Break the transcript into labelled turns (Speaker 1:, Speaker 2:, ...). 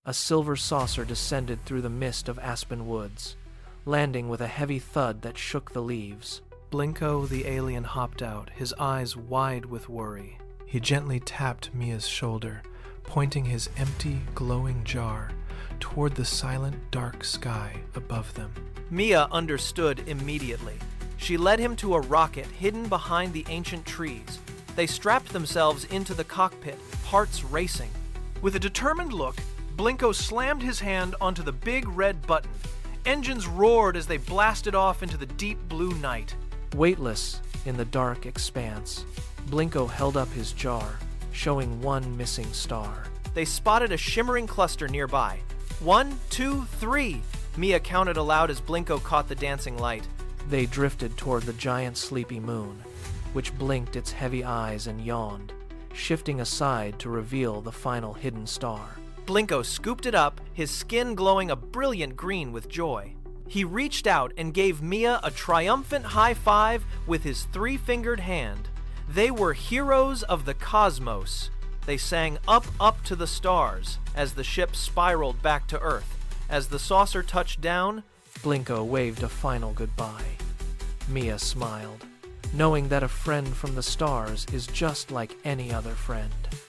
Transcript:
Speaker 1: A silver saucer descended through the mist of aspen woods, landing with a heavy thud that shook the leaves. Blinko the alien hopped out, his eyes wide with worry. He gently tapped Mia's shoulder, pointing his empty, glowing jar toward the silent, dark sky above them. Mia understood immediately. She led him to a rocket hidden behind the ancient trees. They strapped themselves into the cockpit, hearts racing. With a determined look, Blinko slammed his hand onto the big red button. Engines roared as they blasted off into the deep blue night. Weightless in the dark expanse, Blinko held up his jar, showing one missing star. They spotted a shimmering cluster nearby. 1, 2, 3, Mia counted aloud as Blinko caught the dancing light. They drifted toward the giant sleepy moon, which blinked its heavy eyes and yawned, shifting aside to reveal the final hidden star. Blinko scooped it up, his skin glowing a brilliant green with joy. He reached out and gave Mia a triumphant high five with his three-fingered hand. They were heroes of the cosmos. They sang up, up to the stars as the ship spiraled back to Earth. As the saucer touched down, Blinko waved a final goodbye. Mia smiled, knowing that a friend from the stars is just like any other friend.